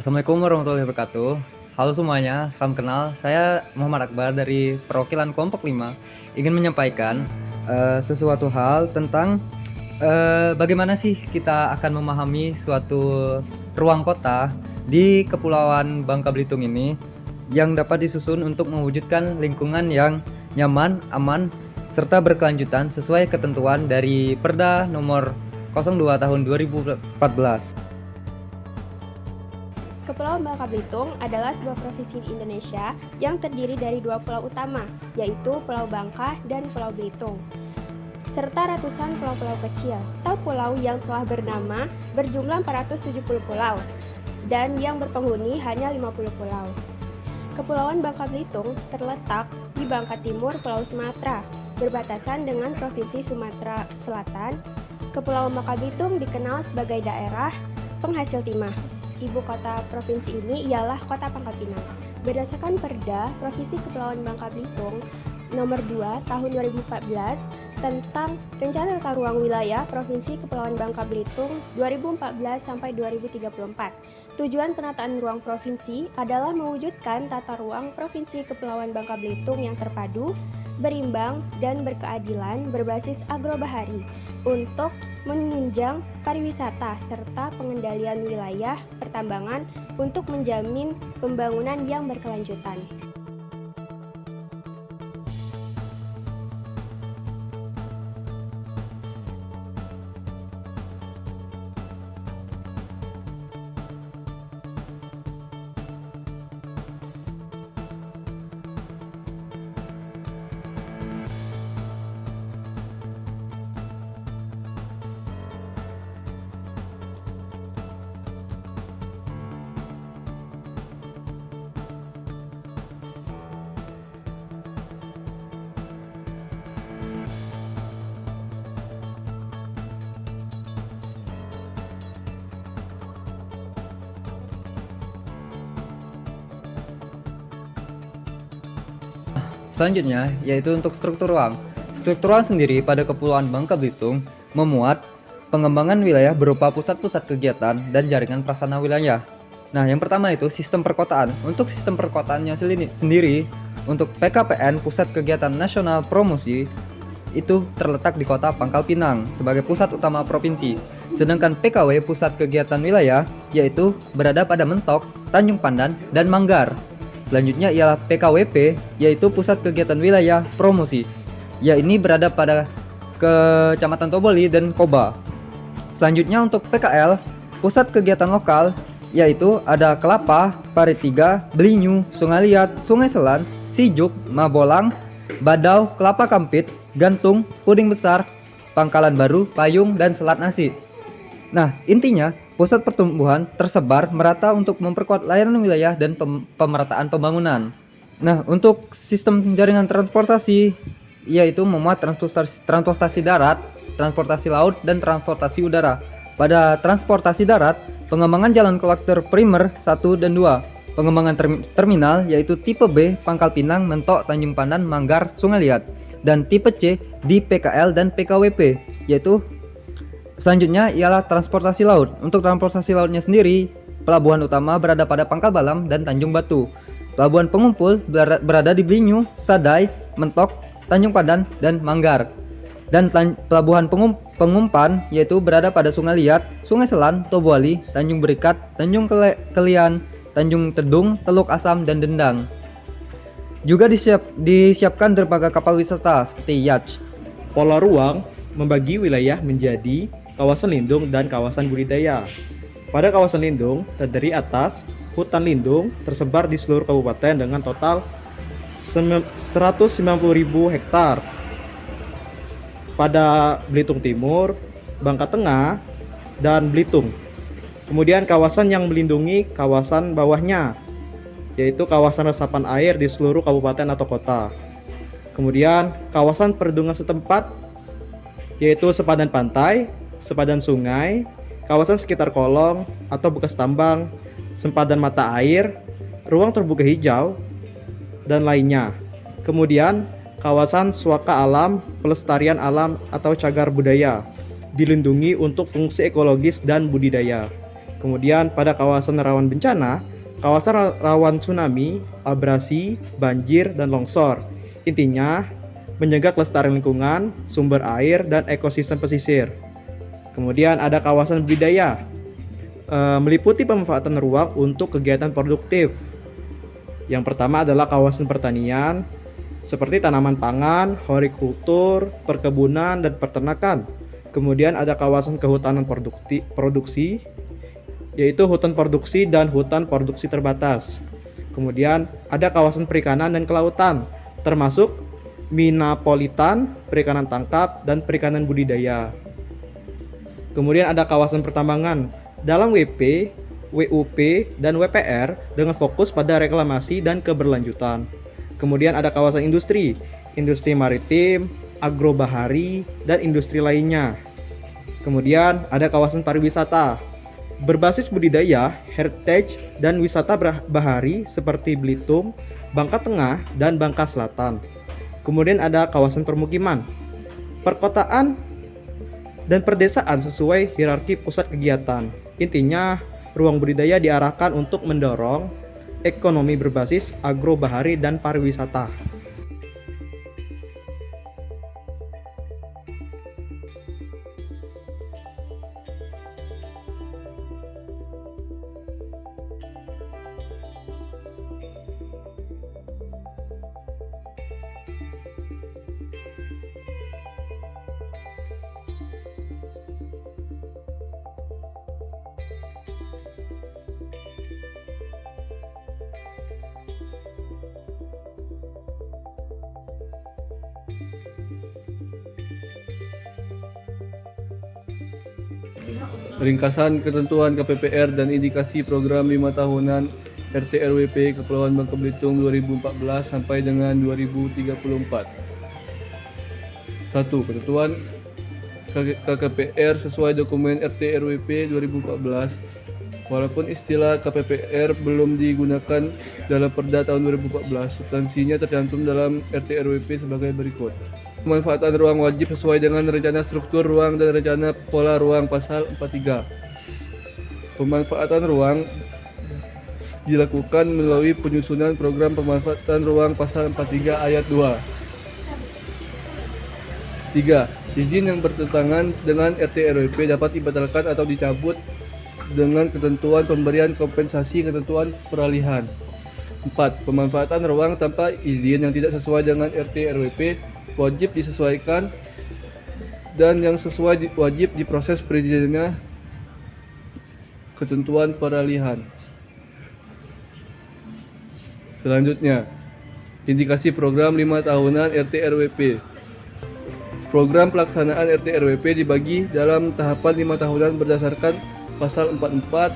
Assalamualaikum warahmatullahi wabarakatuh. Halo semuanya, salam kenal. Saya Muhammad Akbar dari perwakilan kelompok 5 ingin menyampaikan sesuatu hal tentang bagaimana sih kita akan memahami suatu ruang kota di Kepulauan Bangka Belitung ini yang dapat disusun untuk mewujudkan lingkungan yang nyaman, aman, serta berkelanjutan sesuai ketentuan dari Perda Nomor 02 Tahun 2014. Kepulauan Bangka Belitung adalah sebuah provinsi di Indonesia yang terdiri dari dua pulau utama, yaitu Pulau Bangka dan Pulau Belitung, serta ratusan pulau-pulau kecil atau pulau yang telah bernama berjumlah 470 pulau dan yang berpenghuni hanya 50 pulau. Kepulauan Bangka Belitung terletak di Bangka Timur Pulau Sumatera, berbatasan dengan Provinsi Sumatera Selatan. Kepulauan Bangka Belitung dikenal sebagai daerah penghasil timah. Ibu kota provinsi ini ialah Kota Pangkal Pinang. Berdasarkan Perda Provinsi Kepulauan Bangka Belitung Nomor 2 Tahun 2014 tentang Rencana Tata Ruang Wilayah Provinsi Kepulauan Bangka Belitung 2014 sampai 2034. Tujuan penataan ruang provinsi adalah mewujudkan tata ruang Provinsi Kepulauan Bangka Belitung yang terpadu, berimbang, dan berkeadilan berbasis agrobahari untuk menunjang pariwisata serta pengendalian wilayah pertambangan untuk menjamin pembangunan yang berkelanjutan. Selanjutnya, yaitu untuk struktur ruang. Struktur ruang sendiri pada Kepulauan Bangka Belitung memuat pengembangan wilayah berupa pusat-pusat kegiatan dan jaringan prasarana wilayah. Nah, yang pertama itu sistem perkotaan. Untuk sistem perkotaannya sendiri, untuk PKPN Pusat Kegiatan Nasional Promosi itu terletak di Kota Pangkal Pinang sebagai pusat utama provinsi. Sedangkan PKW Pusat Kegiatan Wilayah yaitu berada pada Mentok, Tanjung Pandan, dan Manggar. Selanjutnya ialah PKWP, yaitu Pusat Kegiatan Wilayah Promosi. Ya, ini berada pada Kecamatan Toboli dan Koba. Selanjutnya untuk PKL, Pusat Kegiatan Lokal, yaitu ada Kelapa, Paritiga, Belinyu, Sungai Liat, Sungai Selan, Sijuk, Mabolang, Badau, Kelapa Kampit, Gantung, Puding Besar, Pangkalan Baru, Payung, dan Selat Nasi. Nah, intinya pusat pertumbuhan tersebar merata untuk memperkuat layanan wilayah dan pemerataan pembangunan. Nah, untuk sistem jaringan transportasi yaitu memuat transportasi darat, transportasi laut, dan transportasi udara. Pada transportasi darat, pengembangan jalan kolektor primer 1 dan 2, pengembangan terminal yaitu tipe B Pangkal Pinang, Mentok, Tanjung Pandan, Manggar, Sungai Liat, dan tipe C di PKL dan PKWP yaitu selanjutnya ialah transportasi laut. Untuk transportasi lautnya sendiri, pelabuhan utama berada pada Pangkal Balam dan Tanjung Batu. Pelabuhan pengumpul berada di Belinyu, Sadai, Mentok, Tanjung Pandan, dan Manggar. Dan pelabuhan pengumpan yaitu berada pada Sungai Liat, Sungai Selan, Tobuali, Tanjung Berikat, Tanjung Kelian, Tanjung Tedung, Teluk Asam, dan Dendang. Juga disiapkan dermaga kapal wisata seperti yacht. Pola ruang membagi wilayah menjadi kawasan lindung dan kawasan budidaya. Pada kawasan lindung terdiri atas hutan lindung tersebar di seluruh kabupaten dengan total 190.000 hektar. Pada Belitung Timur, Bangka Tengah, dan Belitung. Kemudian kawasan yang melindungi kawasan bawahnya, yaitu kawasan resapan air di seluruh kabupaten atau kota. Kemudian kawasan perlindungan setempat, yaitu sepadan pantai, sepadan sungai, kawasan sekitar kolong atau bekas tambang, sempadan mata air, ruang terbuka hijau, dan lainnya. Kemudian kawasan suaka alam, pelestarian alam atau cagar budaya, dilindungi untuk fungsi ekologis dan budidaya. Kemudian pada kawasan rawan bencana, kawasan rawan tsunami, abrasi, banjir, dan longsor. Intinya, menjaga kelestarian lingkungan, sumber air, dan ekosistem pesisir. Kemudian ada kawasan budidaya, meliputi pemanfaatan ruang untuk kegiatan produktif. Yang pertama adalah kawasan pertanian, seperti tanaman pangan, hortikultur, perkebunan, dan peternakan. Kemudian ada kawasan kehutanan produksi, yaitu hutan produksi dan hutan produksi terbatas. Kemudian ada kawasan perikanan dan kelautan, termasuk minapolitan, perikanan tangkap, dan perikanan budidaya. Kemudian ada kawasan pertambangan dalam WP, WUP, dan WPR dengan fokus pada reklamasi dan keberlanjutan. Kemudian ada kawasan industri, industri maritim, agrobahari, dan industri lainnya. Kemudian ada kawasan pariwisata, berbasis budidaya, heritage, dan wisata bahari seperti Belitung, Bangka Tengah, dan Bangka Selatan. Kemudian ada kawasan permukiman, perkotaan, dan perdesaan sesuai hierarki pusat kegiatan. Intinya, ruang budidaya diarahkan untuk mendorong ekonomi berbasis agrobahari dan pariwisata. Ringkasan ketentuan KPPR dan indikasi program 5 tahunan RT RWP Kepulauan Bangka Belitung 2014 sampai dengan 2034. 1. Ketentuan KPPR sesuai dokumen RT RWP 2014. Walaupun istilah KPPR belum digunakan dalam Perda tahun 2014, substansinya tercantum dalam RT RWP sebagai berikut. Pemanfaatan ruang wajib sesuai dengan rencana struktur ruang dan rencana pola ruang pasal 43. Pemanfaatan ruang dilakukan melalui penyusunan program pemanfaatan ruang pasal 43 ayat 2. 3. Izin yang bertentangan dengan RT RWP dapat dibatalkan atau dicabut dengan ketentuan pemberian kompensasi ketentuan peralihan. 4. Pemanfaatan ruang tanpa izin yang tidak sesuai dengan RT RWP wajib disesuaikan dan yang sesuai wajib diproses perizinannya ketentuan peralihan. Selanjutnya, indikasi program 5 tahunan RT RWP. Program pelaksanaan RT RWP dibagi dalam tahapan 5 tahunan berdasarkan pasal 44.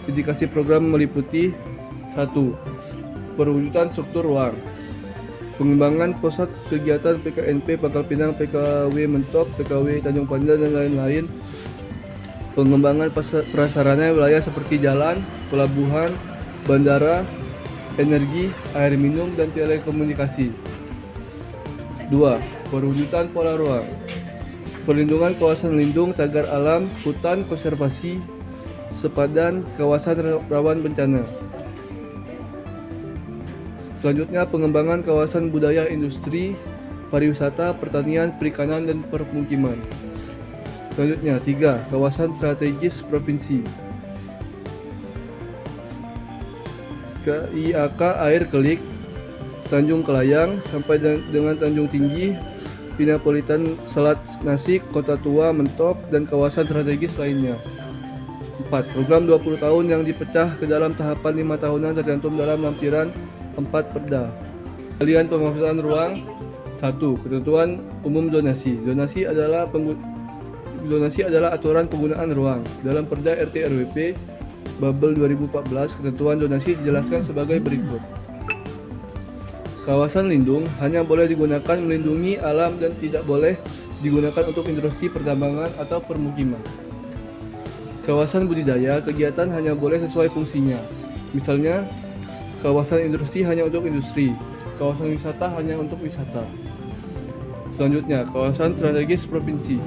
Indikasi program meliputi 1. Perwujudan struktur ruang, pengembangan pusat kegiatan PKNP Pangkal Pinang, PKW Mentok, PKW Tanjung Pandan, dan lain-lain. Pengembangan prasarana wilayah seperti jalan, pelabuhan, bandara, energi, air minum, dan telekomunikasi. 2. Perwujudan pola ruang, perlindungan kawasan lindung, tagar alam, hutan konservasi, sepadan, kawasan rawan bencana. Selanjutnya, pengembangan kawasan budaya, industri, pariwisata, pertanian, perikanan, dan permukiman. Selanjutnya, 3. Kawasan strategis provinsi. KIAK Air Kelik, Tanjung Kelayang, sampai dengan Tanjung Tinggi, Pinapolitan, Selat Nasik, Kota Tua, Mentok, dan kawasan strategis lainnya. 4. Program 20 tahun yang dipecah ke dalam tahapan 5 tahunan tercantum dalam lampiran 4 Perda. Pilihan pemanfaatan ruang. 1. Ketentuan umum zonasi. Zonasi adalah aturan penggunaan ruang. Dalam Perda RT RWP Babel 2014, ketentuan zonasi dijelaskan sebagai berikut. Kawasan lindung hanya boleh digunakan melindungi alam dan tidak boleh digunakan untuk industri pertambangan atau permukiman. Kawasan budidaya, kegiatan hanya boleh sesuai fungsinya. Misalnya, kawasan industri hanya untuk industri, kawasan wisata hanya untuk wisata. Selanjutnya, kawasan strategis provinsi.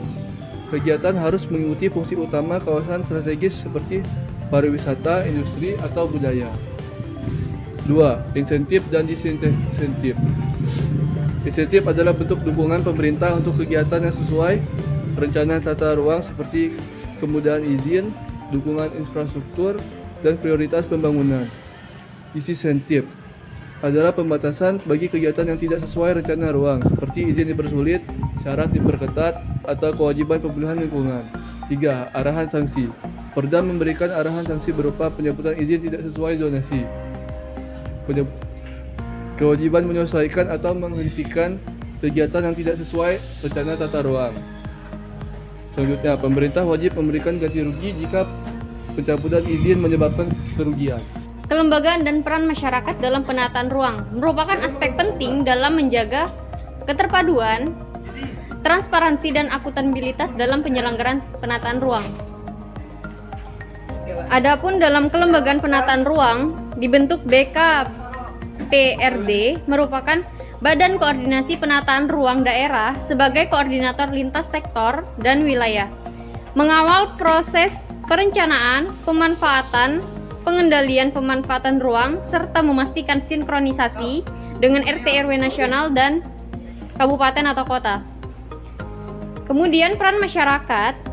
Kegiatan harus mengikuti fungsi utama kawasan strategis seperti pariwisata, industri, atau budaya. 2. Insentif dan disinsentif. Insentif adalah bentuk dukungan pemerintah untuk kegiatan yang sesuai rencana tata ruang seperti kemudahan izin, dukungan infrastruktur, dan prioritas pembangunan. Disinsentif adalah pembatasan bagi kegiatan yang tidak sesuai rencana ruang, seperti izin dipersulit, syarat diperketat, atau kewajiban pemulihan lingkungan. 3. Arahan sanksi. Perda memberikan arahan sanksi berupa pencabutan izin tidak sesuai zonasi, kewajiban menyelesaikan atau menghentikan kegiatan yang tidak sesuai rencana tata ruang. Selanjutnya, pemerintah wajib memberikan ganti rugi jika pencabutan izin menyebabkan kerugian. Kelembagaan dan peran masyarakat dalam penataan ruang merupakan aspek penting dalam menjaga keterpaduan, transparansi, dan akuntabilitas dalam penyelenggaraan penataan ruang. Adapun dalam kelembagaan penataan ruang dibentuk BKPRD merupakan Badan Koordinasi Penataan Ruang Daerah sebagai koordinator lintas sektor dan wilayah, mengawal proses perencanaan, pemanfaatan, pengendalian pemanfaatan ruang, serta memastikan sinkronisasi dengan RT/RW nasional dan kabupaten atau kota. Kemudian peran masyarakat.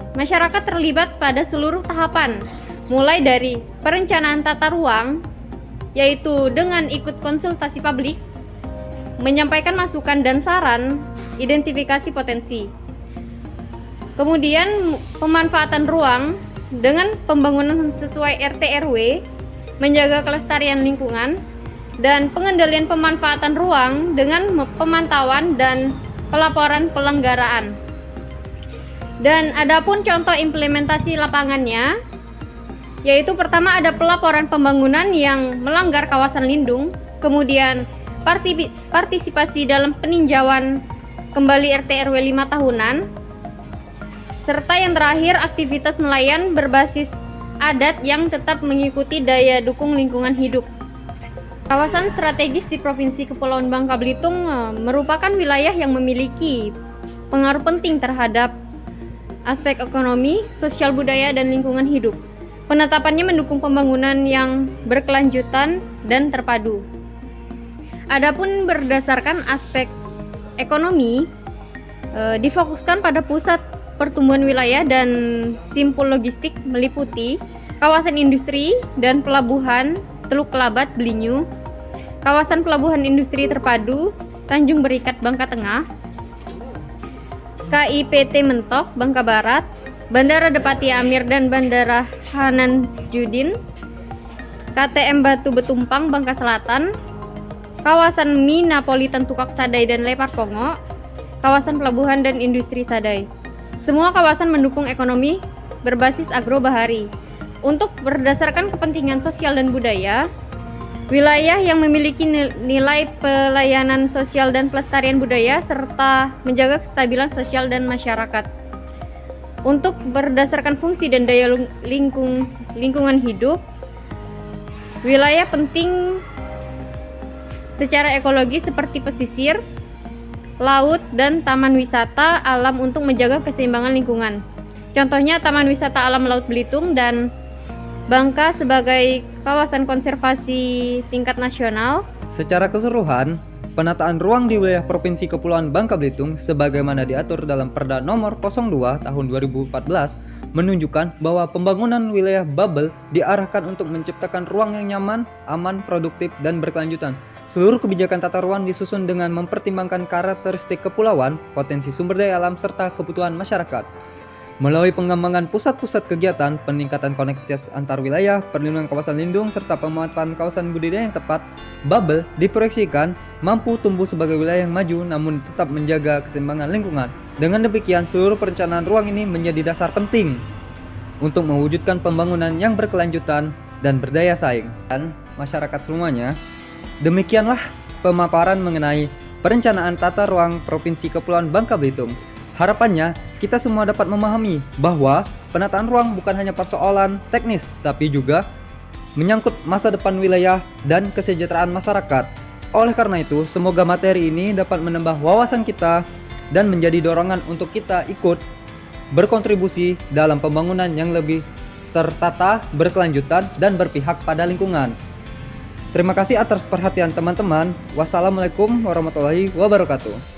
Masyarakat terlibat pada seluruh tahapan, mulai dari perencanaan tata ruang, yaitu dengan ikut konsultasi publik, menyampaikan masukan dan saran, identifikasi potensi. Kemudian pemanfaatan ruang dengan pembangunan sesuai RT/RW, menjaga kelestarian lingkungan, dan pengendalian pemanfaatan ruang dengan pemantauan dan pelaporan pelanggaran. Dan adapun contoh implementasi lapangannya, yaitu pertama ada pelaporan pembangunan yang melanggar kawasan lindung, kemudian partisipasi dalam peninjauan kembali RT/RW 5 tahunan, serta yang terakhir aktivitas nelayan berbasis adat yang tetap mengikuti daya dukung lingkungan hidup. Kawasan strategis di Provinsi Kepulauan Bangka Belitung merupakan wilayah yang memiliki pengaruh penting terhadap aspek ekonomi, sosial budaya, dan lingkungan hidup. Penetapannya mendukung pembangunan yang berkelanjutan dan terpadu. Adapun berdasarkan aspek ekonomi, difokuskan pada pusat pertumbuhan wilayah dan simpul logistik meliputi kawasan industri dan pelabuhan Teluk Kelabat, Belinyu, kawasan pelabuhan industri terpadu Tanjung Berikat, Bangka Tengah, KIPT Mentok, Bangka Barat, Bandara Depati Amir dan Bandara Hanan Judin, KTM Batu Betumpang, Bangka Selatan, kawasan Minapolitan Tukak Sadai dan Lepar Pongo, kawasan pelabuhan dan industri Sadai. Semua kawasan mendukung ekonomi berbasis agrobahari. Untuk berdasarkan kepentingan sosial dan budaya, wilayah yang memiliki nilai pelayanan sosial dan pelestarian budaya serta menjaga kestabilan sosial dan masyarakat. Untuk berdasarkan fungsi dan daya lingkungan hidup, wilayah penting secara ekologis seperti pesisir, laut, dan taman wisata alam untuk menjaga keseimbangan lingkungan. Contohnya Taman Wisata Alam Laut Belitung dan Bangka sebagai kawasan konservasi tingkat nasional. Secara keseluruhan, penataan ruang di wilayah Provinsi Kepulauan Bangka Belitung sebagaimana diatur dalam Perda Nomor 02 Tahun 2014 menunjukkan bahwa pembangunan wilayah bubble diarahkan untuk menciptakan ruang yang nyaman, aman, produktif, dan berkelanjutan. Seluruh kebijakan tata ruang disusun dengan mempertimbangkan karakteristik kepulauan, potensi sumber daya alam, serta kebutuhan masyarakat. Melalui pengembangan pusat-pusat kegiatan, peningkatan konektivitas antar wilayah, perlindungan kawasan lindung, serta pemanfaatan kawasan budidaya yang tepat, bubble diproyeksikan mampu tumbuh sebagai wilayah yang maju namun tetap menjaga keseimbangan lingkungan. Dengan demikian, seluruh perencanaan ruang ini menjadi dasar penting untuk mewujudkan pembangunan yang berkelanjutan dan berdaya saing. Dan masyarakat semuanya, demikianlah pemaparan mengenai perencanaan tata ruang Provinsi Kepulauan Bangka Belitung. Harapannya, kita semua dapat memahami bahwa penataan ruang bukan hanya persoalan teknis, tapi juga menyangkut masa depan wilayah dan kesejahteraan masyarakat. Oleh karena itu, semoga materi ini dapat menambah wawasan kita dan menjadi dorongan untuk kita ikut berkontribusi dalam pembangunan yang lebih tertata, berkelanjutan, dan berpihak pada lingkungan. Terima kasih atas perhatian teman-teman. Wassalamualaikum warahmatullahi wabarakatuh.